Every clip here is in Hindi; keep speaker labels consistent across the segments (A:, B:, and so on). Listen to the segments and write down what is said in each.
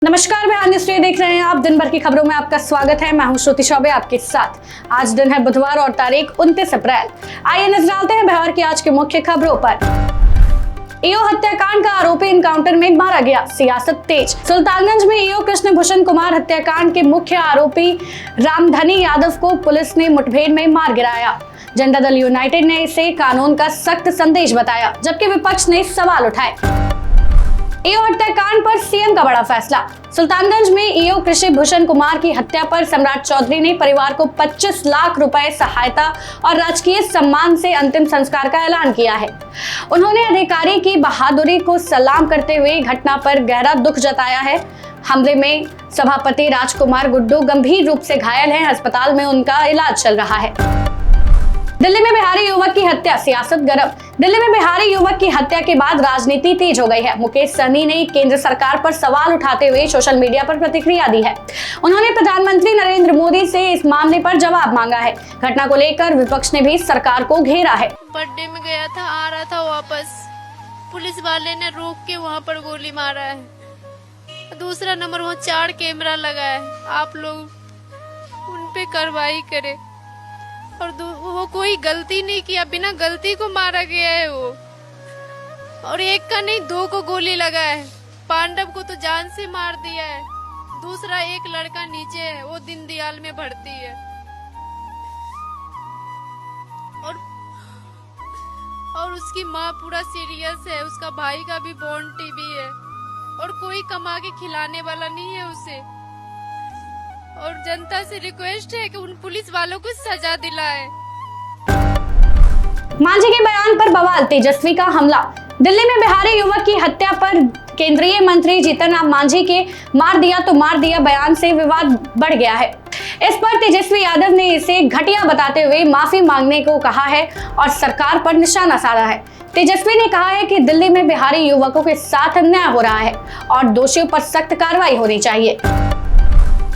A: नमस्कार, मैं न्यूज़ देख रहे हैं आप। दिन भर की खबरों में आपका स्वागत है। मैं हूं श्रुति चौबे आपके साथ। आज दिन है बुधवार और तारीख 29 अप्रैल। आइए नजर डालते हैं बिहार की आज की मुख्य खबरों पर। ईओ हत्याकांड का आरोपी एनकाउंटर में मारा गया, सियासत तेज। सुल्तानगंज में ईओ कृष्ण भूषण कुमार हत्याकांड के मुख्य आरोपी रामधनी यादव को पुलिस ने मुठभेड़ में मार गिराया। जनता दल यूनाइटेड ने इसे कानून का सख्त संदेश बताया, जबकि विपक्ष ने सवाल उठाए। ईओ हत्याकांड पर सीएम का बड़ा फैसला। सुल्तानगंज में ईओ कृषि भूषण कुमार की हत्या पर सम्राट चौधरी ने परिवार को 25 लाख रुपए सहायता और राजकीय सम्मान से अंतिम संस्कार का ऐलान किया है। उन्होंने अधिकारी की बहादुरी को सलाम करते हुए घटना पर गहरा दुख जताया है। हमले में सभापति राजकुमार गुड्डू गंभीर रूप से घायल हैं, अस्पताल में उनका इलाज चल रहा है। दिल्ली में बिहारी युवक की हत्या, सियासत गरम। दिल्ली में बिहारी युवक की हत्या के बाद राजनीति तेज हो गई है। मुकेश सहनी ने केंद्र सरकार पर सवाल उठाते हुए सोशल मीडिया पर प्रतिक्रिया दी है। उन्होंने प्रधानमंत्री नरेंद्र मोदी से इस मामले पर जवाब मांगा है। घटना को लेकर विपक्ष ने भी सरकार को घेरा है।
B: बर्थडे में गया था, आ रहा था वापस, पुलिस वाले ने रोक के वहाँ पर गोली मारा है। दूसरा नंबर, वहाँ 4 कैमरा लगा है। आप लोग उन पे कार्रवाई करें। और वो कोई गलती नहीं किया, बिना गलती को मारा गया है वो। और एक का नहीं, 2 को गोली लगा है। पांडव को तो जान से मार दिया है। दूसरा एक लड़का नीचे है, वो दीनदयाल में भर्ती है। और उसकी माँ पूरा सीरियस है। उसका भाई का भी बोन टीबी है और कोई कमा के खिलाने वाला नहीं है उसे। और जनता से रिक्वेस्ट है कि उन पुलिस वालों को सजा दिलाए।
A: मांझी के बयान पर बवाल, तेजस्वी का हमला। दिल्ली में बिहारी युवक की हत्या पर केंद्रीय मंत्री जीतन राम मांझी के मार दिया बयान से विवाद बढ़ गया है। इस पर तेजस्वी यादव ने इसे घटिया बताते हुए माफी मांगने को कहा है और सरकार पर निशाना साधा है। तेजस्वी ने कहा है कि दिल्ली में बिहारी युवकों के साथ अन्याय हो रहा है और दोषियों पर सख्त कार्रवाई होनी चाहिए।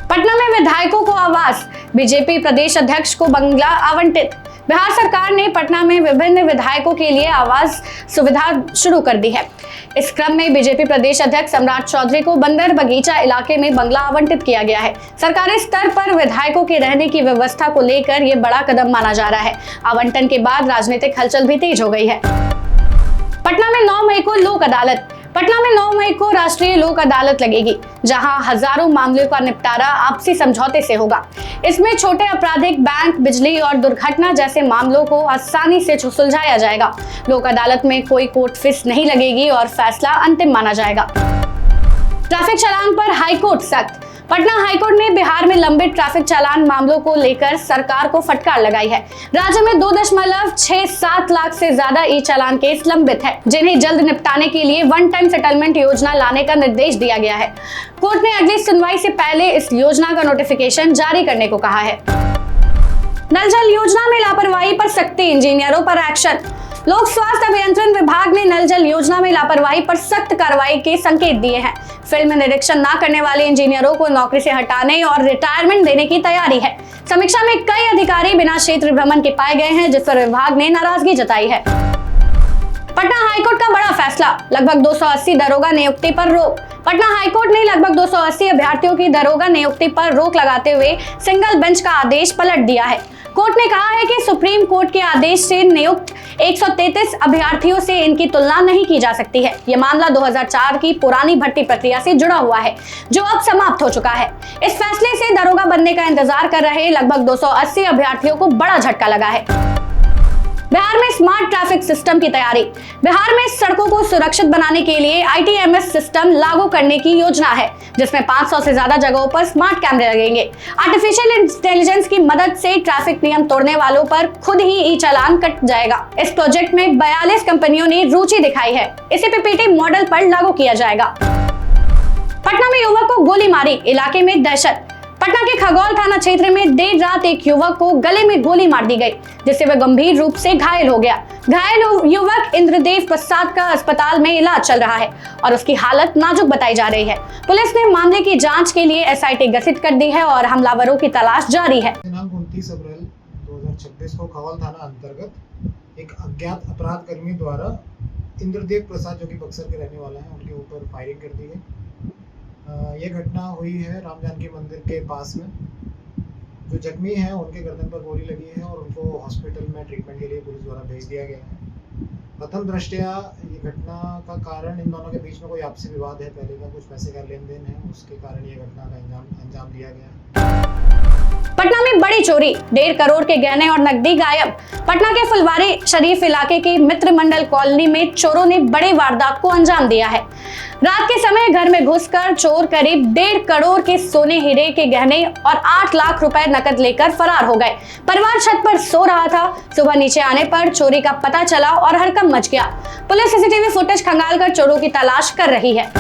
A: पटना में विधायकों को आवास, बीजेपी प्रदेश अध्यक्ष को बंगला आवंटित। बिहार सरकार ने पटना में विभिन्न विधायकों के लिए आवास सुविधा शुरू कर दी है। इस क्रम में बीजेपी प्रदेश अध्यक्ष सम्राट चौधरी को बंदर बगीचा इलाके में बंगला आवंटित किया गया है। सरकारी स्तर पर विधायकों के रहने की व्यवस्था को लेकर यह बड़ा कदम माना जा रहा है। आवंटन के बाद राजनीतिक हलचल भी तेज हो गई है। पटना में 9 मई को लोक अदालत। पटना में 9 मई को राष्ट्रीय लोक अदालत लगेगी, जहां हजारों मामलों का निपटारा आपसी समझौते से होगा। इसमें छोटे आपराधिक, बैंक, बिजली और दुर्घटना जैसे मामलों को आसानी से सुलझाया जाएगा। लोक अदालत में कोई कोर्ट फीस नहीं लगेगी और फैसला अंतिम माना जाएगा। ट्रैफिक चालान पर हाईकोर्ट सख्त। पटना हाईकोर्ट ने बिहार में लंबित ट्रैफिक चालान मामलों को लेकर सरकार को फटकार लगाई है। राज्य में 2.67 लाख से ज्यादा ई चालान केस लंबित है, जिन्हें जल्द निपटाने के लिए वन टाइम सेटलमेंट योजना लाने का निर्देश दिया गया है। कोर्ट ने अगली सुनवाई से पहले इस योजना का नोटिफिकेशन जारी करने को कहा है। नल जल योजना में लापरवाही पर सख्ती, इंजीनियरों पर एक्शन। लोक स्वास्थ्य अभियंत्रण विभाग ने नल जल योजना में लापरवाही पर सख्त कार्रवाई के संकेत दिए हैं। फील्ड में निरीक्षण न करने वाले इंजीनियरों को नौकरी से हटाने और रिटायरमेंट देने की तैयारी है। समीक्षा में कई अधिकारी बिना क्षेत्र भ्रमण के पाए गए हैं, जिस पर विभाग ने नाराजगी जताई है। पटना हाईकोर्ट का बड़ा फैसला, लगभग 280 दरोगा नियुक्ति पर रोक। पटना हाईकोर्ट ने लगभग 280 अभ्यर्थियों की दरोगा नियुक्ति पर रोक लगाते हुए सिंगल बेंच का आदेश पलट दिया है। कोर्ट ने कहा है कि सुप्रीम कोर्ट के आदेश से नियुक्त 133 अभ्यर्थियों से इनकी तुलना नहीं की जा सकती है। यह मामला 2004 की पुरानी भर्ती प्रक्रिया से जुड़ा हुआ है, जो अब समाप्त हो चुका है। इस फैसले से दरोगा बनने का इंतजार कर रहे लगभग 280 अभ्यर्थियों को बड़ा झटका लगा है। बिहार में स्मार्ट ट्रैफिक सिस्टम की तैयारी। बिहार में सड़कों को सुरक्षित बनाने के लिए ITMS सिस्टम लागू करने की योजना है, जिसमें 500 से ज्यादा जगहों पर स्मार्ट कैमरे लगेंगे। आर्टिफिशियल इंटेलिजेंस की मदद से ट्रैफिक नियम तोड़ने वालों पर खुद ही ई चालान कट जाएगा। इस प्रोजेक्ट में 42 कंपनियों ने रुचि दिखाई है। इसे PPP मॉडल पर लागू किया जाएगा। पटना में युवक को गोली मारी, इलाके में दहशत। पटना के खगौल थाना क्षेत्र में देर रात एक युवक को गले में गोली मार दी गई, जिससे वह गंभीर रूप से घायल हो गया। घायल युवक इंद्रदेव प्रसाद का अस्पताल में इलाज चल रहा है और उसकी हालत नाजुक बताई जा रही है। पुलिस ने मामले की जांच के लिए SIT गठित कर दी है और हमलावरों की तलाश जारी है।
C: दिनांक 29 अप्रैल 2026 को खगौल थाना अंतर्गत एक अज्ञात अपराध कर्मी द्वारा इंद्रदेव प्रसाद, जो कि बक्सर के रहने वाला है, उनके ऊपर फायरिंग कर दी गई। ये घटना हुई है राम जानकी मंदिर के पास में। जो जख्मी हैं उनके गर्दन पर गोली लगी है और उनको हॉस्पिटल में ट्रीटमेंट के लिए पुलिस द्वारा भेज दिया गया है। प्रथम दृष्टया ये घटना का कारण इन दोनों के बीच में कोई आपसी विवाद है, पहले का कुछ पैसे का लेन देन है, उसके कारण ये घटना का अंजाम दिया गया है।
A: पटना में बड़ी चोरी, 1.5 करोड़ के गहने और नकदी गायब। पटना के फुलवारी शरीफ इलाके के मित्र मंडल कॉलोनी में चोरों ने बड़ी वारदात को अंजाम दिया है। रात के समय घर में घुसकर चोर करीब 1.5 करोड़ के सोने हीरे के गहने और 8 लाख रुपए नकद लेकर फरार हो गए। परिवार छत पर सो रहा था। सुबह नीचे आने पर चोरी का पता चला और हड़कंप मच गया। पुलिस सीसीटीवी फुटेज खंगालकर चोरों की तलाश कर रही है।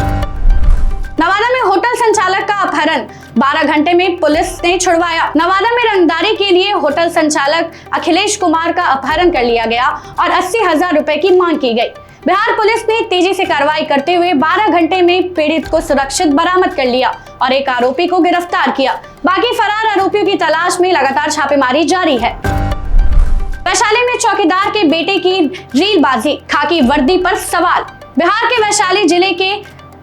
A: नवादा में होटल संचालक का अपहरण, 12 घंटे में पुलिस ने छुड़वाया। नवादा में रंगदारी के लिए होटल संचालक अखिलेश कुमार का अपहरण कर लिया गया और 80,000 रुपए की मांग की गई। बिहार पुलिस ने तेजी से कार्रवाई करते हुए 12 घंटे में पीड़ित को सुरक्षित बरामद कर लिया और एक आरोपी को गिरफ्तार किया। बाकी फरार आरोपियों की तलाश में लगातार छापेमारी जारी है। वैशाली में चौकीदार के बेटे की रीलबाजी, खाकी वर्दी पर सवाल। बिहार के वैशाली जिले के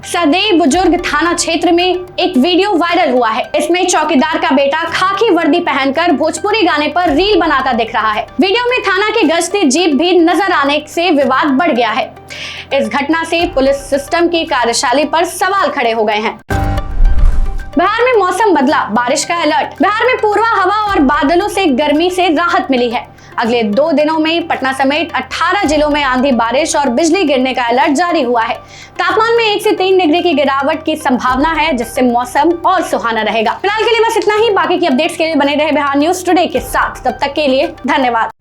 A: सदैव बुजुर्ग थाना क्षेत्र में एक वीडियो वायरल हुआ है। इसमें चौकीदार का बेटा खाकी वर्दी पहनकर भोजपुरी गाने पर रील बनाता दिख रहा है। वीडियो में थाना की गश्ती जीप भी नजर आने से विवाद बढ़ गया है। इस घटना से पुलिस सिस्टम की कार्यशैली पर सवाल खड़े हो गए हैं। बिहार में मौसम बदला, बारिश का अलर्ट। बिहार में पूर्वा हवा और बादलों से गर्मी से राहत मिली है। अगले 2 दिनों में पटना समेत 18 जिलों में आंधी, बारिश और बिजली गिरने का अलर्ट जारी हुआ है। तापमान में 1 से 3 डिग्री की गिरावट की संभावना है, जिससे मौसम और सुहाना रहेगा। फिलहाल के लिए बस इतना ही। बाकी की अपडेट्स के लिए बने रहे बिहार न्यूज टुडे के साथ। तब तक के लिए धन्यवाद।